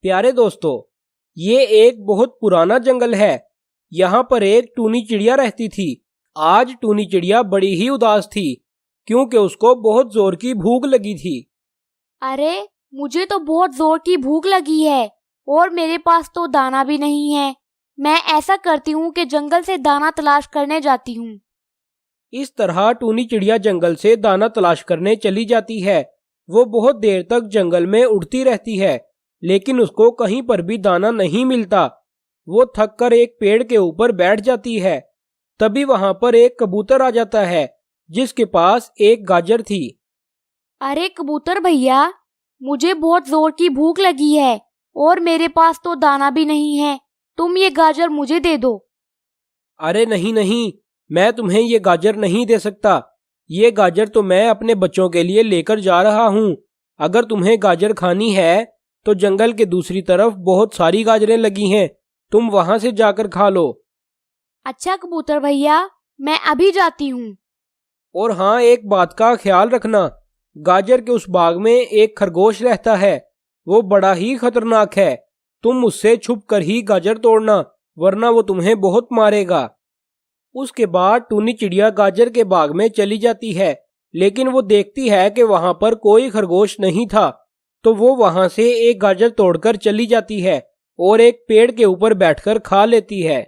प्यारे दोस्तों, ये एक बहुत पुराना जंगल है। यहाँ पर एक टूनी चिड़िया रहती थी। आज टूनी चिड़िया बड़ी ही उदास थी क्योंकि उसको बहुत जोर की भूख लगी थी। अरे, मुझे तो बहुत जोर की भूख लगी है और मेरे पास तो दाना भी नहीं है। मैं ऐसा करती हूँ कि जंगल से दाना तलाश करने जाती हूँ। इस तरह टूनी चिड़िया जंगल से दाना तलाश करने चली जाती है। वो बहुत देर तक जंगल में उड़ती रहती है, लेकिन उसको कहीं पर भी दाना नहीं मिलता। वो थक कर एक पेड़ के ऊपर बैठ जाती है। तभी वहां पर एक कबूतर आ जाता है जिसके पास एक गाजर थी। अरे कबूतर भैया, मुझे बहुत जोर की भूख लगी है और मेरे पास तो दाना भी नहीं है। तुम ये गाजर मुझे दे दो। अरे नहीं नहीं, मैं तुम्हें ये गाजर नहीं दे सकता। ये गाजर तो मैं अपने बच्चों के लिए लेकर जा रहा हूँ। अगर तुम्हें गाजर खानी है तो जंगल के दूसरी तरफ बहुत सारी गाजरें लगी हैं, तुम वहां से जाकर खा लो। अच्छा कबूतर भैया, मैं अभी जाती हूँ। और हाँ, एक बात का ख्याल रखना, गाजर के उस बाग में एक खरगोश रहता है। वो बड़ा ही खतरनाक है। तुम उससे छुप कर ही गाजर तोड़ना, वरना वो तुम्हें बहुत मारेगा। उसके बाद टूनी चिड़िया गाजर के बाग में चली जाती है, लेकिन वो देखती है कि वहां पर कोई खरगोश नहीं था। तो वो वहां से एक गाजर तोड़कर चली जाती है और एक पेड़ के ऊपर बैठकर खा लेती है।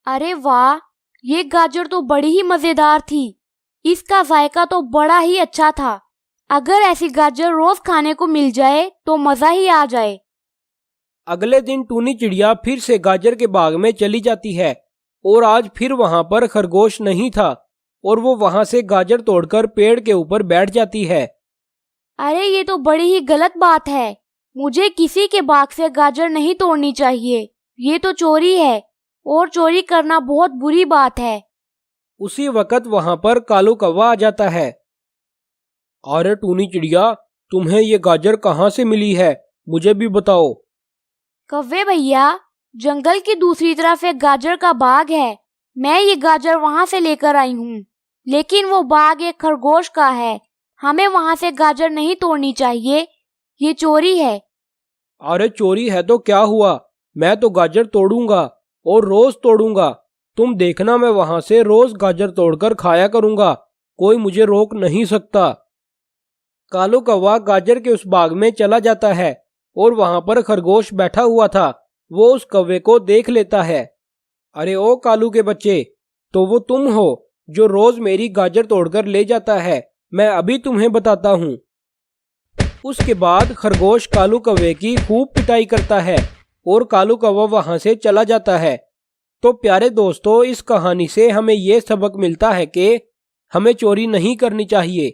अरे वाह, ये गाजर तो बड़ी ही मजेदार थी। इसका जायका तो बड़ा ही अच्छा था। अगर ऐसी गाजर रोज खाने को मिल जाए तो मजा ही आ जाए। अगले दिन टूनी चिड़िया फिर से गाजर के बाग में चली जाती है और आज फिर वहां पर खरगोश नहीं था और वो वहां से गाजर तोड़कर पेड़ के ऊपर बैठ जाती है। अरे ये तो बड़ी ही गलत बात है। मुझे किसी के बाग से गाजर नहीं तोड़नी चाहिए। ये तो चोरी है और चोरी करना बहुत बुरी बात है। उसी वक्त वहां पर कालू कौवा आ जाता है। अरे टूनी चिड़िया, तुम्हें ये गाजर कहाँ से मिली है, मुझे भी बताओ। कव्वे भैया, जंगल की दूसरी तरफ एक गाजर का बाग है। मैं ये गाजर वहां से लेकर आई हूँ, लेकिन वो बाग एक खरगोश का है। हमें वहां से गाजर नहीं तोड़नी चाहिए, ये चोरी है। अरे चोरी है तो क्या हुआ, मैं तो गाजर तोड़ूंगा और रोज तोड़ूंगा। तुम देखना, मैं वहां से रोज गाजर तोड़कर खाया करूंगा, कोई मुझे रोक नहीं सकता। कालू कौवा गाजर के उस बाग में चला जाता है और वहां पर खरगोश बैठा हुआ था। वो उस कौवे को देख लेता है। अरे ओ कालू के बच्चे, तो वो तुम हो जो रोज मेरी गाजर तोड़कर ले जाता है। मैं अभी तुम्हें बताता हूँ। उसके बाद खरगोश कालू कौवे की खूब पिटाई करता है और कालू कौवा वहां से चला जाता है। तो प्यारे दोस्तों, इस कहानी से हमें ये सबक मिलता है कि हमें चोरी नहीं करनी चाहिए।